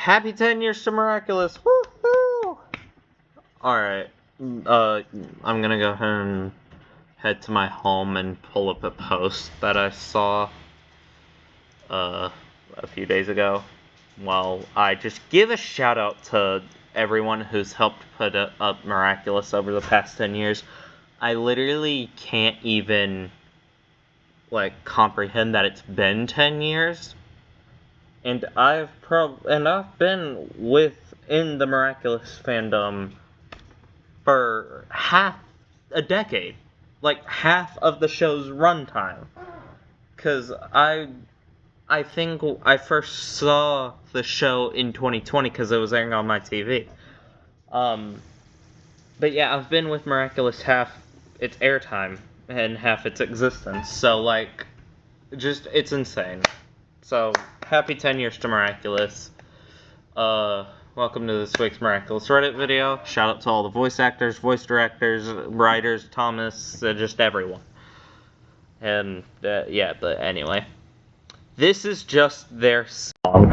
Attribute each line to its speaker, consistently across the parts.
Speaker 1: Happy 10 years to Miraculous! Woohoo! Alright, I'm gonna go ahead and head to my home and pull up a post that I saw, a few days ago. Well, I just give a shout out to everyone who's helped put up Miraculous over the past 10 years. I literally can't even, comprehend that it's been 10 years. And I've been within the Miraculous fandom for half a decade. Like, half of the show's runtime. Because I think I first saw the show in 2020 because it was airing on my TV. But yeah, I've been with Miraculous half its airtime and half its existence. So, it's insane. So, happy 10 years to Miraculous. Welcome to this week's Miraculous Reddit video. Shout out to all the voice actors, voice directors, writers, Thomas, just everyone. And, yeah, but anyway. This is just their song.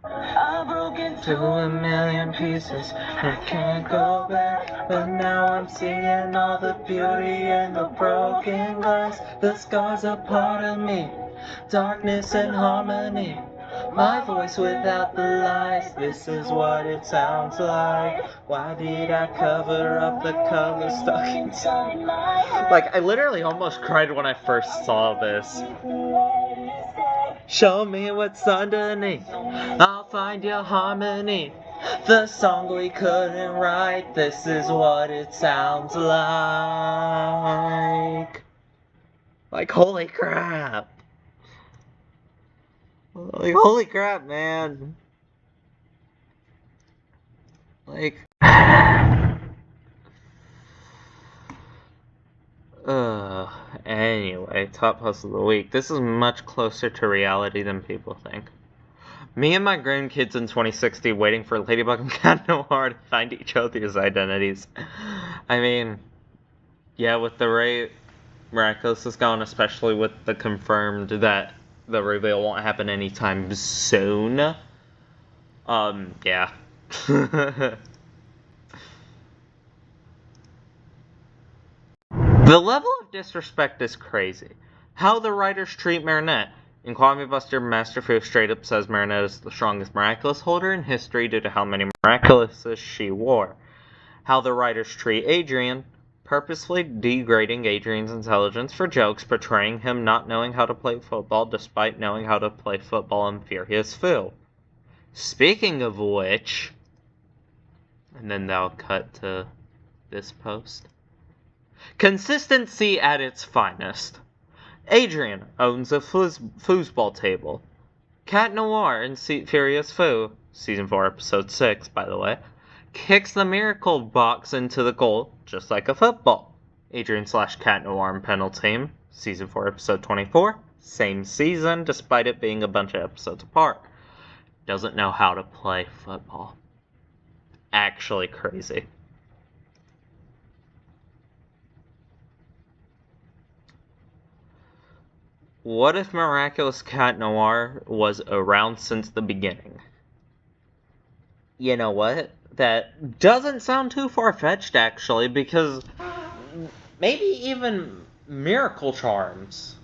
Speaker 1: I broke into a million pieces, I can't go back, but now I'm seeing all the beauty in the broken glass. The scars are part of me, darkness and harmony, my voice without the lies, this is what it sounds like. Why did I cover up the color stuck inside my head? I literally almost cried when I first saw this. Show me what's underneath, I'll find your harmony. The song we couldn't write, this is what it sounds like. Holy crap. Holy crap, man. Anyway, top post of the week. This is much closer to reality than people think. Me and my grandkids in 2060 waiting for Ladybug and Cat Noir to find each other's identities. I mean, yeah, with the rate Miraculous is gone, especially with the confirmed that the reveal won't happen anytime soon. Yeah. The level of disrespect is crazy. How the writers treat Marinette. In Kwame Buster, Master Fu straight up says Marinette is the strongest Miraculous holder in history due to how many Miraculouses she wore. How the writers treat Adrian, purposefully degrading Adrian's intelligence for jokes, portraying him not knowing how to play football despite knowing how to play football in Furious Fu. Speaking of which, and then they'll cut to this post. Consistency at its finest. Adrian owns a foosball table. Cat Noir in Furious Fu, Season 4, Episode 6, by the way, kicks the miracle box into the goal just like a football. Adrian/Cat Noir in Penal Team, Season 4, Episode 24, same season, despite it being a bunch of episodes apart. Doesn't know how to play football. Actually crazy. What if Miraculous Cat Noir was around since the beginning? You know what? That doesn't sound too far-fetched, actually, because maybe even Miracle Charms.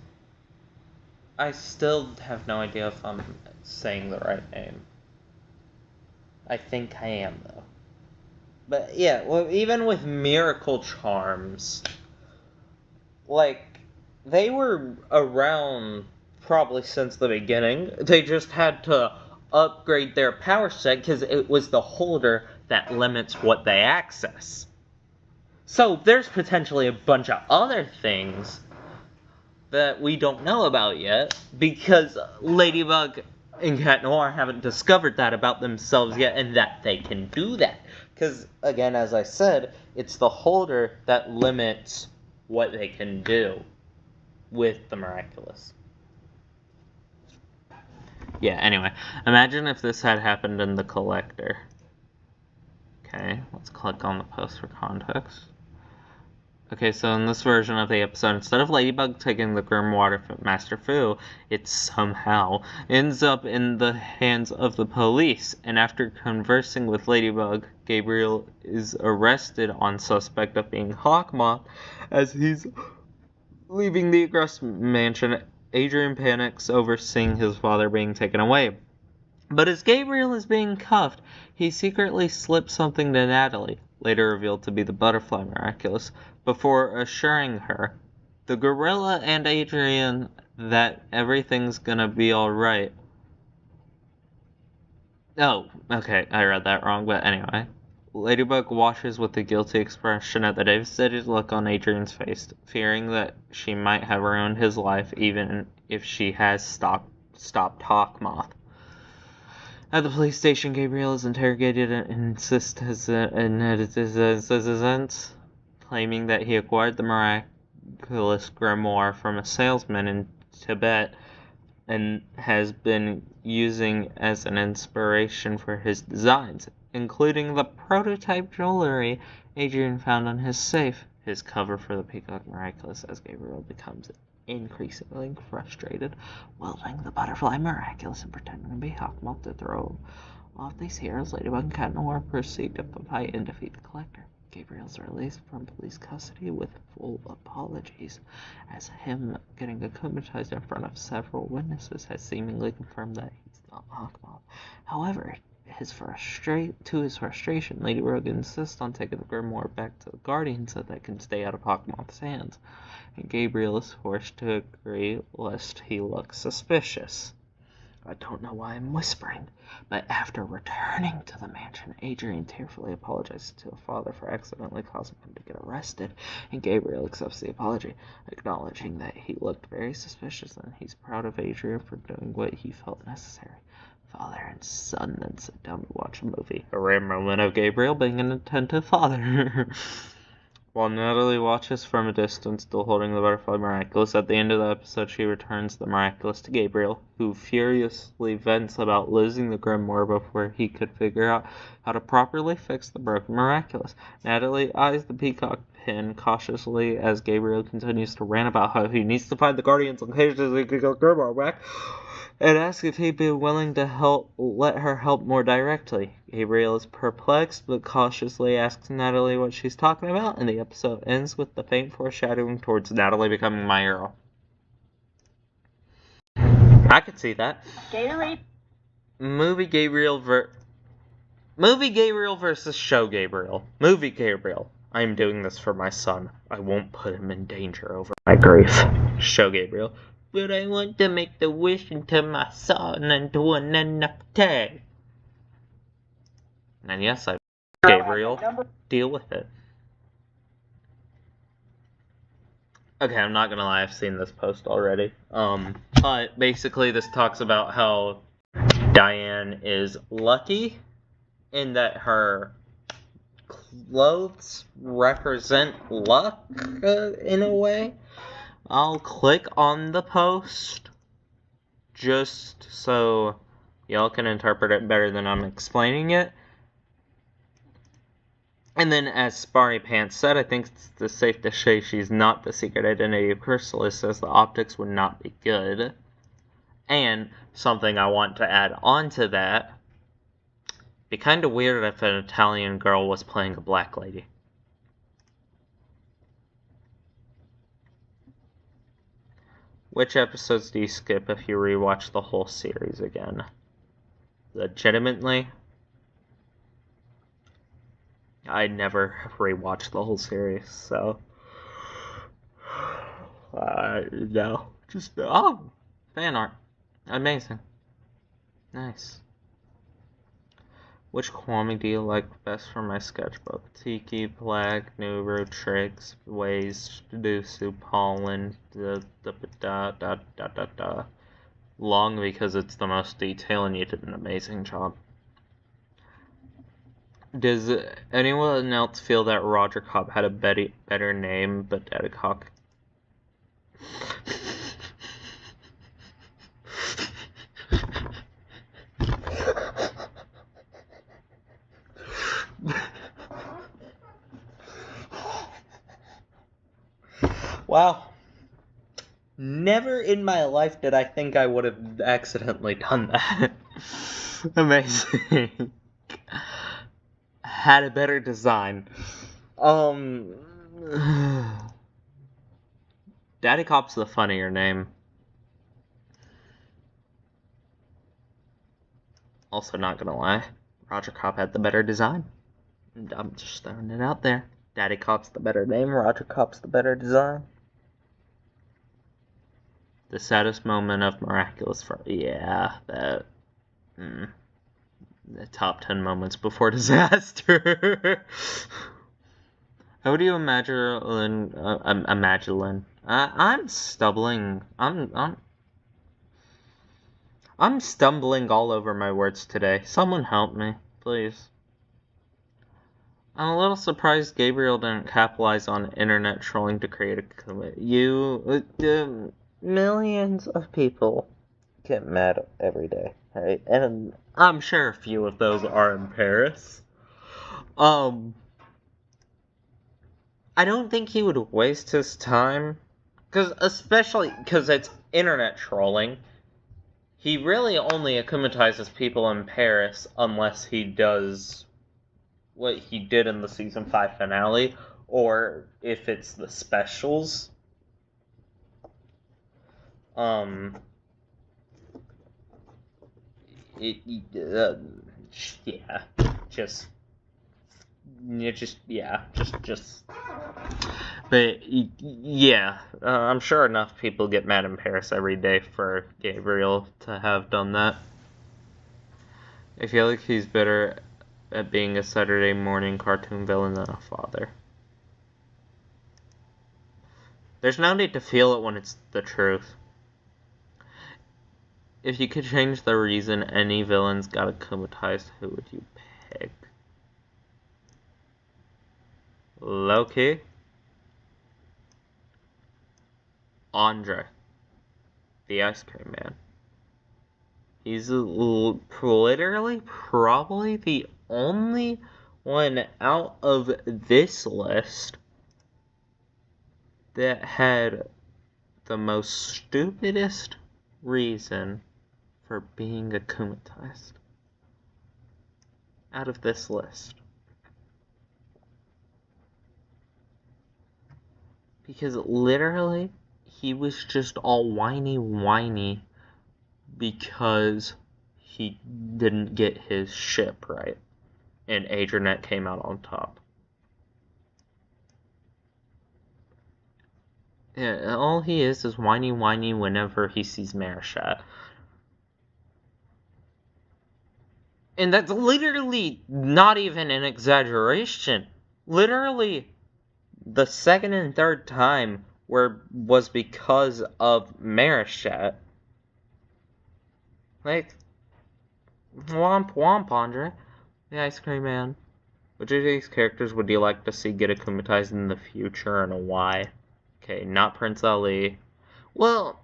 Speaker 1: I still have no idea if I'm saying the right name. I think I am, though. But yeah, well, even with Miracle Charms, they were around probably since the beginning. They just had to upgrade their power set because it was the holder that limits what they access. So there's potentially a bunch of other things that we don't know about yet because Ladybug and Cat Noir haven't discovered that about themselves yet, and that they can do that. Because, again, as I said, it's the holder that limits what they can do with the Miraculous. Yeah, anyway, imagine if this had happened in the Collector. Okay, let's click on the post for context. Okay, so in this version of the episode, instead of Ladybug taking the grimoire from Master Fu, it somehow ends up in the hands of the police. And after conversing with Ladybug, Gabriel is arrested on suspect of being Hawkmoth. As he's leaving the Agrest mansion, Adrian panics over seeing his father being taken away. But as Gabriel is being cuffed, he secretly slips something to Natalie, later revealed to be the butterfly Miraculous, before assuring her, the gorilla and Adrian, that everything's gonna be alright. Oh, okay, I read that wrong, but anyway. Ladybug watches with a guilty expression at the devastated look on Adrian's face, fearing that she might have ruined his life even if she has stopped Hawkmoth. At the police station, Gabriel is interrogated and insists claiming that he acquired the Miraculous grimoire from a salesman in Tibet and has been using as an inspiration for his designs, including the prototype jewelry Adrian found on his safe. His cover for the Peacock Miraculous as Gabriel becomes increasingly frustrated, wielding the butterfly Miraculous and pretending to be Hawkmoth to throw off these heroes. Ladybug and Cat Noir proceed to fight and defeat the Collector. Gabriel's released from police custody with full apologies, as him getting akumatized in front of several witnesses has seemingly confirmed that he's not Hawkmoth. However, to his frustration, Ladybug insists on taking the grimoire back to the Guardian so that it can stay out of Hawkmoth's hands, and Gabriel is forced to agree lest he look suspicious. I don't know why I'm whispering, but after returning to the mansion, Adrian tearfully apologizes to the father for accidentally causing him to get arrested, and Gabriel accepts the apology, acknowledging that he looked very suspicious and he's proud of Adrian for doing what he felt necessary. Father and son then sit down to watch a movie, a rare moment of Gabriel being an attentive father. While Natalie watches from a distance, still holding the butterfly Miraculous, at the end of the episode she returns the Miraculous to Gabriel, who furiously vents about losing the grimoire before he could figure out how to properly fix the broken Miraculous. Natalie eyes the peacock pin cautiously as Gabriel continues to rant about how he needs to find the Guardian's location so he can get the grimoire back, and asks if he'd be willing to let her help more directly. Gabriel is perplexed, but cautiously asks Natalie what she's talking about, and the episode ends with the faint foreshadowing towards Natalie becoming my hero. I could see that. Movie Gabriel versus Show Gabriel. Movie Gabriel. I am doing this for my son. I won't put him in danger over my grief. Show Gabriel. But I want to make the wish into my son and do an NFT. And yes, Gabriel, deal with it. Okay, I'm not gonna lie, I've seen this post already. But basically this talks about how Diane is lucky in that her clothes represent luck, in a way. I'll click on the post just so y'all can interpret it better than I'm explaining it. And then, as Sparry Pants said, I think it's safe to say she's not the secret identity of Chrysalis, as the optics would not be good. And something I want to add on to that, it'd be kind of weird if an Italian girl was playing a black lady. Which episodes do you skip if you rewatch the whole series again? Legitimately? I never rewatched the whole series, so... no. Just, oh! Fan art. Amazing. Nice. Which Kwame do you like best for my sketchbook? Tiki, Black, Nuru, Tricks, Ways, Dusu, Pollen, Long because it's the most detail and you did an amazing job. Does anyone else feel that Roger Cobb had a better name, but Dedicock? Wow. Never in my life did I think I would have accidentally done that. Amazing. Had a better design. Daddy Cop's the funnier name. Also, not gonna lie, Roger Cop had the better design. I'm just throwing it out there. Daddy Cop's the better name, Roger Cop's the better design. The saddest moment of Miraculous for the top 10 moments before disaster. How would you imagine? I'm stumbling. I'm stumbling all over my words today. Someone help me, please. I'm a little surprised Gabriel didn't capitalize on internet trolling to create a millions of people get mad every day, right? And I'm sure a few of those are in Paris. I don't think he would waste his time, especially because it's internet trolling. He really only akumatizes people in Paris unless he does what he did in the season 5 finale, or if it's the specials. But yeah, I'm sure enough people get mad in Paris every day for Gabriel to have done that. I feel like he's better at being a Saturday morning cartoon villain than a father. There's no need to feel it when it's the truth. If you could change the reason any villains got akumatized, who would you pick? Loki? Andre, the ice cream man. He's literally probably the only one out of this list that had the most stupidest reason for being akumatized out of this list. Because literally, he was just all whiny because he didn't get his ship right. And Adrianet came out on top. Yeah, all he is whiny whenever he sees Marashat. And that's literally not even an exaggeration. Literally, the second and third time was because of Marashat. Like, womp womp, Andre, the ice cream man. Which of these characters would you like to see get akumatized in the future, and why? Okay, not Prince Ali. Well,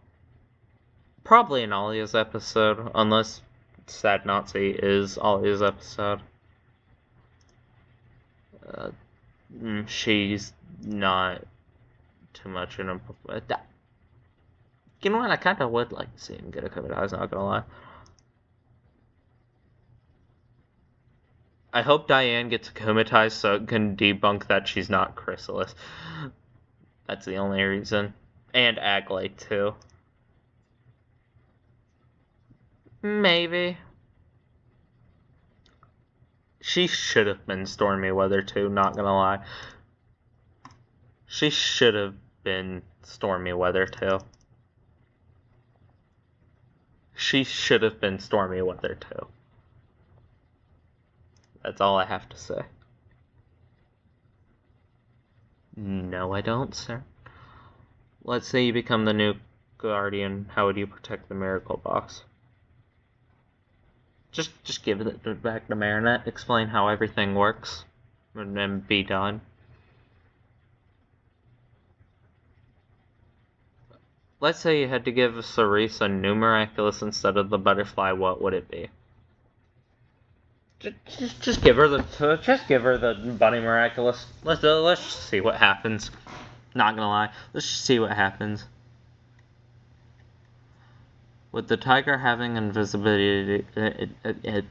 Speaker 1: probably in Alia's episode, unless Sad Nazi is Alia's episode. She's not too much in a... You know what, I kind of would like to see him get akumatized, not gonna lie. I hope Diane gets akumatized so it can debunk that she's not Chrysalis. That's the only reason. And Agley, too. Maybe. She should have been Stormy Weather, too, not gonna lie. She should have been Stormy Weather, too. She should have been Stormy Weather, too. That's all I have to say. No, I don't, sir. Let's say you become the new Guardian. How would you protect the Miracle Box? Just give it back to Marinette. Explain how everything works, and then be done. Let's say you had to give Cerise a new Miraculous instead of the butterfly. What would it be? Just give her the Bunny Miraculous. Let's see what happens. Not gonna lie. Let's just see what happens. With the tiger having invisibility, it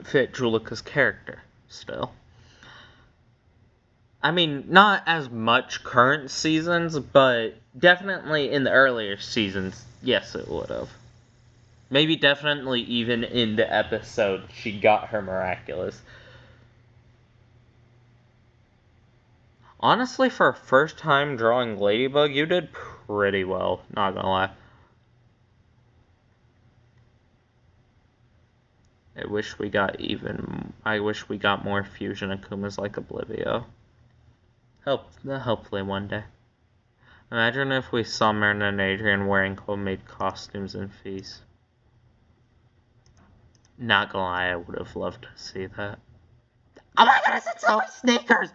Speaker 1: fit Julika's character still. I mean, not as much current seasons, but definitely in the earlier seasons, yes, it would have. Maybe definitely even in the episode she got her Miraculous. Honestly, for a first time drawing Ladybug, you did pretty well, not gonna lie. I wish we got more fusion Akumas like Oblivio. Hopefully one day. Imagine if we saw Marin and Adrian wearing homemade costumes in Feast. Not gonna lie, I would have loved to see that. Oh my goodness, it's so sneakers!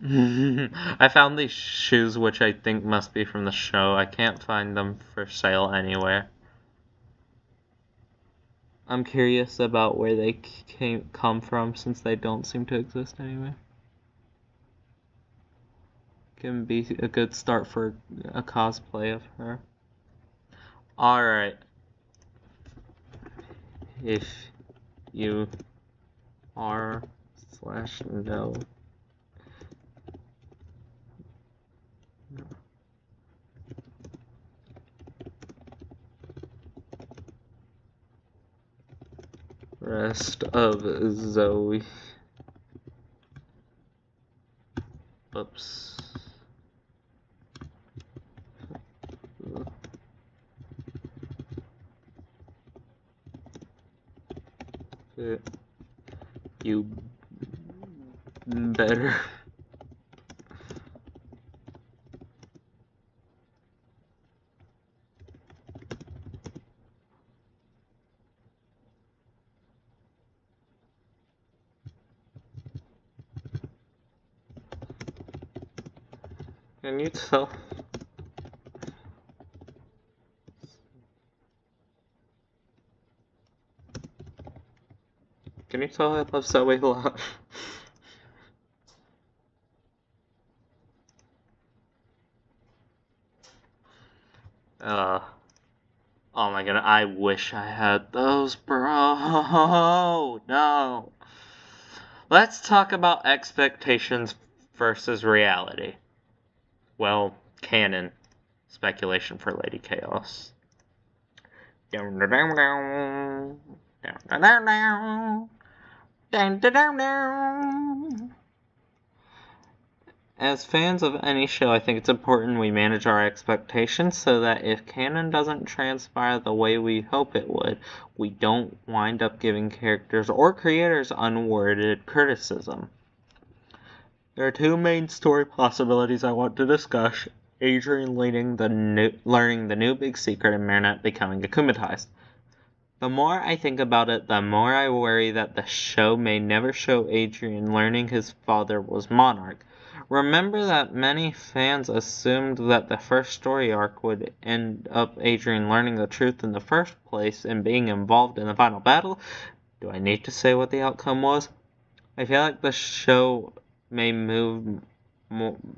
Speaker 1: I found these shoes, which I think must be from the show. I can't find them for sale anywhere. I'm curious about where they come from, since they don't seem to exist anywhere. Can be a good start for a cosplay of her. Alright. If you r/no. Rest of Zoe. Oops. You better. Can you tell? Can you tell I love Zoe a lot? Oh my god, I wish I had those, bro. No. Let's talk about expectations versus reality. Well, canon. Speculation for Lady Chaos. Down, down, down, down. Down, down, down, down. Down, down, down, down. As fans of any show, I think it's important we manage our expectations so that if canon doesn't transpire the way we hope it would, we don't wind up giving characters or creators unwarranted criticism. There are two main story possibilities I want to discuss: Adrian learning the new big secret and Marinette becoming akumatized. The more I think about it, the more I worry that the show may never show Adrian learning his father was Monarch. Remember that many fans assumed that the first story arc would end up Adrian learning the truth in the first place and being involved in the final battle? Do I need to say what the outcome was? I feel like the show may move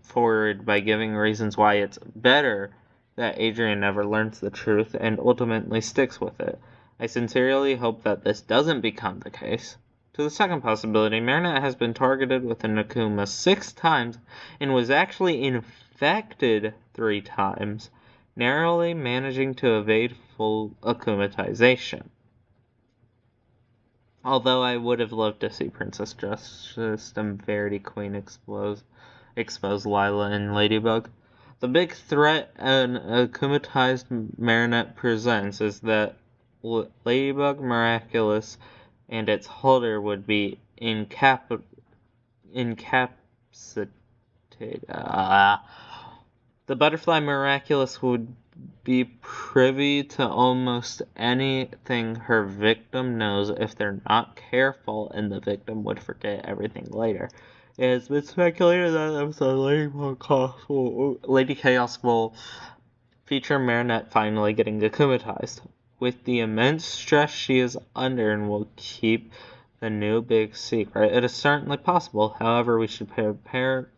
Speaker 1: forward by giving reasons why it's better that Adrian never learns the truth and ultimately sticks with it. I sincerely hope that this doesn't become the case. To the second possibility, Marinette has been targeted with an Akuma 6 times and was actually infected 3 times, narrowly managing to evade full akumatization. Although I would have loved to see Princess Justice and Verity Queen expose Lila and Ladybug. The big threat an akumatized Marinette presents is that Ladybug, Miraculous, and its holder would be incapacitated. The Butterfly Miraculous would be privy to almost anything her victim knows if they're not careful, and the victim would forget everything later. It has been speculated that episode Lady Chaos will feature Marinette finally getting akumatized. With the immense stress she is under and will keep the new big secret, it is certainly possible. However, we should prepare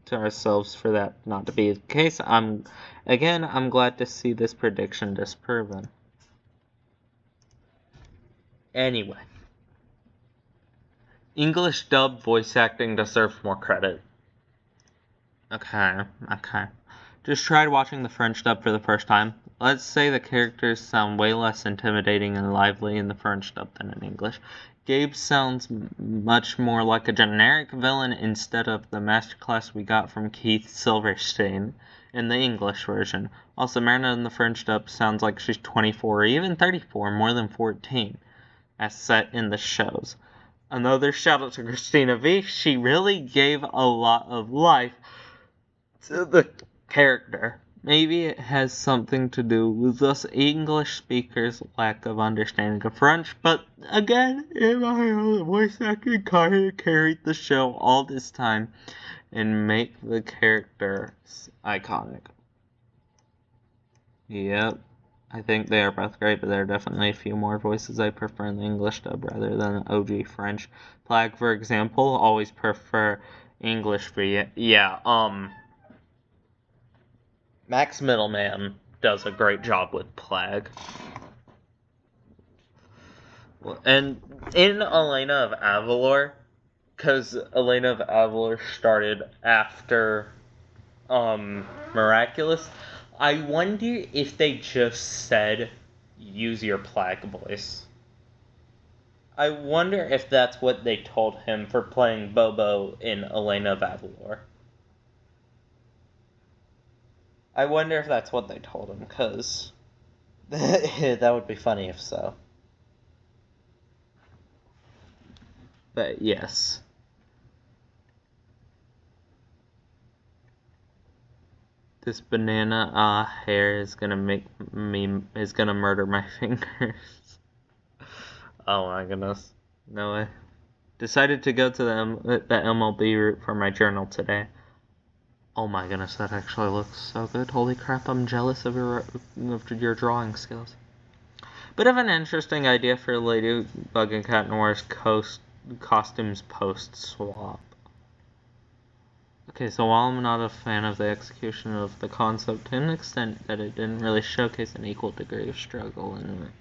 Speaker 1: to ourselves for that not to be the case. I'm glad to see this prediction disproven. Anyway. English dub voice acting deserves more credit. Okay. Just tried watching the French dub for the first time. Let's say the characters sound way less intimidating and lively in the French dub than in English. Gabe sounds much more like a generic villain instead of the masterclass we got from Keith Silverstein in the English version. While Samantha in the French dub sounds like she's 24 or even 34, more than 14, as set in the shows. Another shout out to Christina V. She really gave a lot of life to the character. Maybe it has something to do with us English speakers' lack of understanding of French, but again, in my own voice acting kind of carried the show all this time and make the characters iconic. Yep, I think they are both great, but there are definitely a few more voices I prefer in the English dub rather than OG French. Plague, for example, always prefer English, but Max Middleman does a great job with Plague. And in Elena of Avalor, because Elena of Avalor started after Miraculous, I wonder if they just said, use your Plague voice. I wonder if that's what they told him for playing Bobo in Elena of Avalor. I wonder if that's what they told him, because that would be funny if so. But yes. This banana hair is gonna murder my fingers. Oh my goodness. No way. Decided to go to the MLB route for my journal today. Oh my goodness, that actually looks so good. Holy crap, I'm jealous of your drawing skills. Bit of an interesting idea for Ladybug and Cat Noir's costumes post-swap. Okay, so while I'm not a fan of the execution of the concept to an extent that it didn't really showcase an equal degree of struggle in it.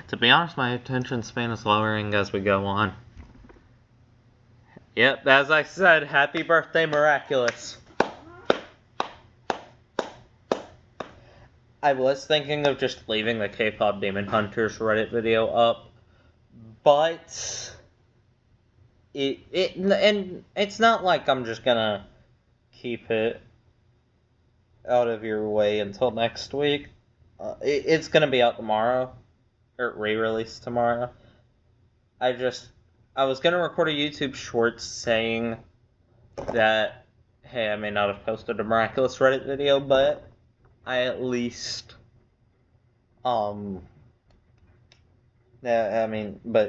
Speaker 1: To be honest, my attention span is lowering as we go on. Yep, as I said, happy birthday, Miraculous. I was thinking of just leaving the K-pop Demon Hunters Reddit video up, but it's not like I'm just gonna keep it out of your way until next week. It's gonna be out tomorrow, or re-released tomorrow. I was gonna record a YouTube short saying that, hey, I may not have posted a Miraculous Reddit video, but I at least, but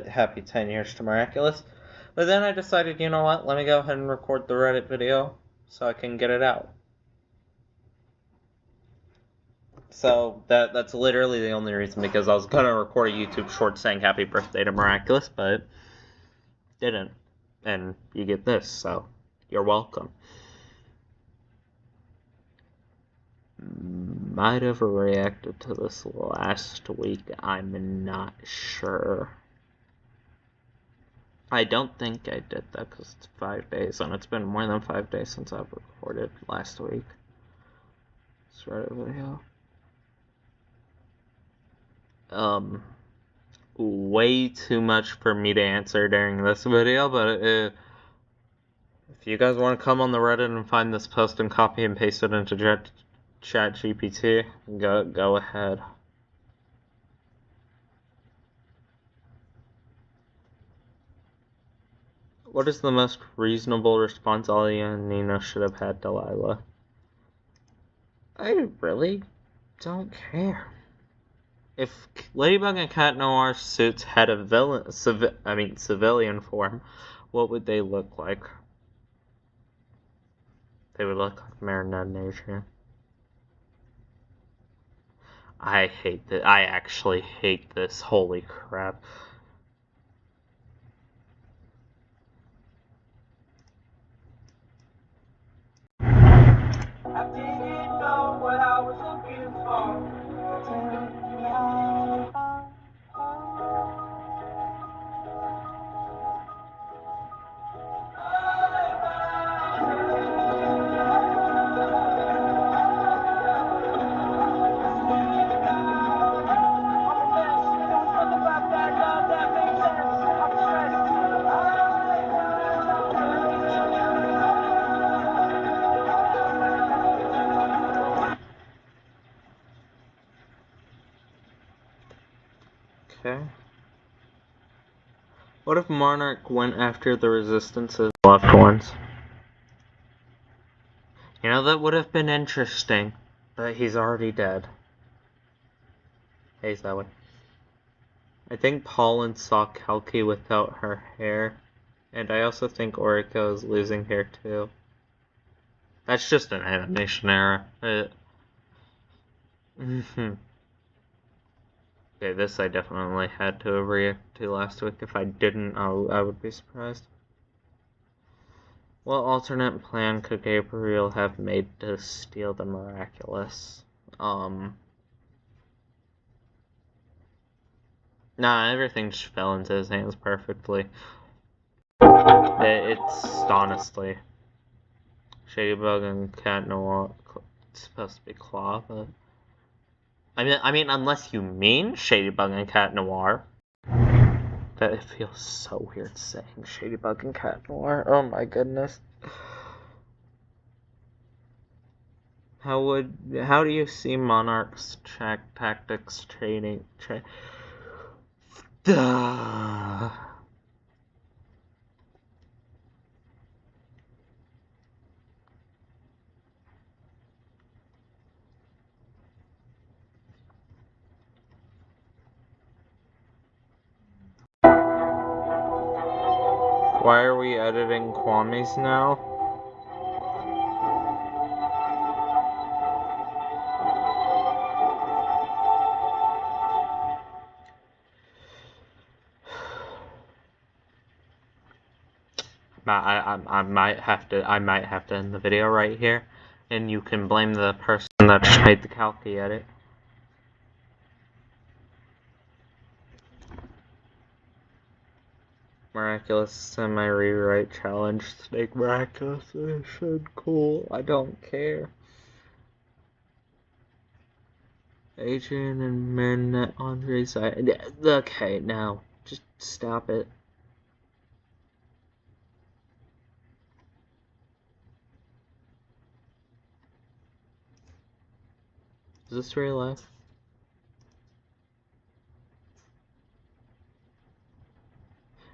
Speaker 1: happy 10 years to Miraculous. But then I decided, you know what, let me go ahead and record the Reddit video so I can get it out. So that's literally the only reason, because I was gonna record a YouTube short saying happy birthday to Miraculous, but didn't. And you get this, so you're welcome. Might have reacted to this last week, I'm not sure. I don't think I did that because it's 5 days, and it's been more than 5 days since I've recorded last week. Start a video. Way too much for me to answer during this video, but if you guys want to come on the Reddit and find this post and copy and paste it into ChatGPT, go ahead. What is the most reasonable response Alia and Nina should have had, Delilah? I really don't care. If Ladybug and Cat Noir's suits had a civilian form, what would they look like? They would look like Marinette Nature. I hate this. I actually hate this. Holy crap.
Speaker 2: I didn't know what I was looking for.
Speaker 1: Okay. What if Monarch went after the Resistance's loved ones? You know, that would have been interesting, but he's already dead. Hey, Zoe. I think Pollen saw Kalki without her hair, and I also think Oriko is losing hair too. That's just an animation error. Okay, this I definitely had to react to last week. If I didn't, I would be surprised. What alternate plan could Gabriel have made to steal the Miraculous? Nah, everything just fell into his hands perfectly. It's honestly Shadybug and Cat Noir. It's supposed to be Claw, but I mean, unless you mean Shadybug and Cat Noir. That it feels so weird saying Shadybug and Cat Noir. Oh my goodness. How do you see Monarch's tactics training? Duh. Why are we editing Kwame's now? I might have to end the video right here, and you can blame the person that just made the Kalki edit. Miraculous semi-rewrite challenge. Snake Miraculous edition. Cool. I don't care. Adrian and Marinette Andre's side. Okay, now. Just stop it. Is this real life?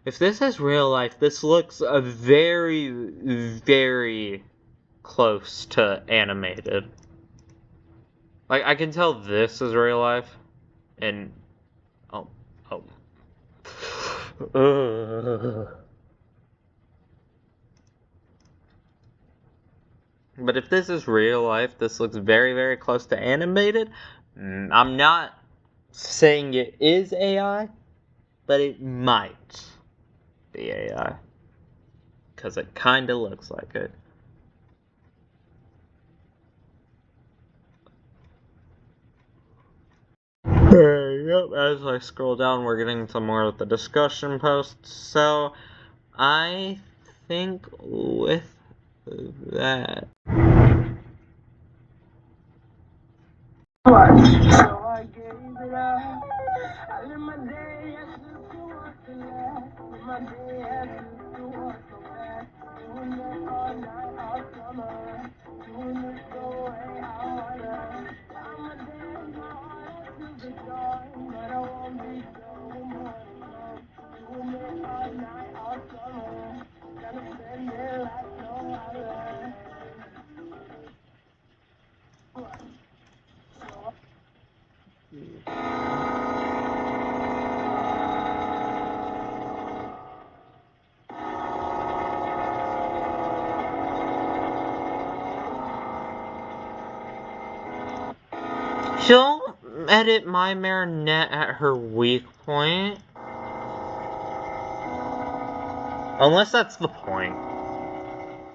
Speaker 1: If this is real life, this looks very, very close to animated. Like, I can tell this is real life, and oh. But if this is real life, this looks very, very close to animated. I'm not saying it is AI, but it might be AI. Because it kind of looks like it. Yep, as I scroll down, we're getting to more of the discussion posts. So, I think with that.
Speaker 2: So I gave it up. I live my day as if you want to last. Live my day as if you want so bad. Doing it all night, all summer. Doing it the way I wanna. I'm a day, my heart to the dawn, but I won't be going home. Doing it all night, all summer. Gonna spend it like no other.
Speaker 1: Don't edit my Marinette at her weak point. Unless that's the point.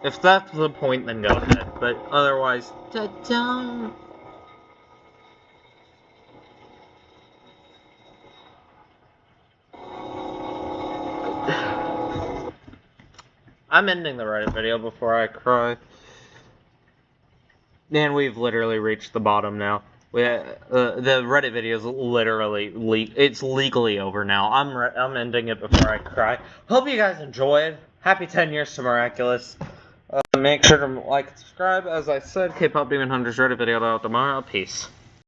Speaker 1: If that's the point, then go ahead. But otherwise, don't. I'm ending the Reddit video before I cry. And we've literally reached the bottom now. The Reddit video is literally it's legally over now. I'm ending it before I cry. Hope you guys enjoyed. Happy 10 years to Miraculous. Make sure to like and subscribe. As I said, K-Pop Demon Hunters Reddit video out tomorrow. Peace.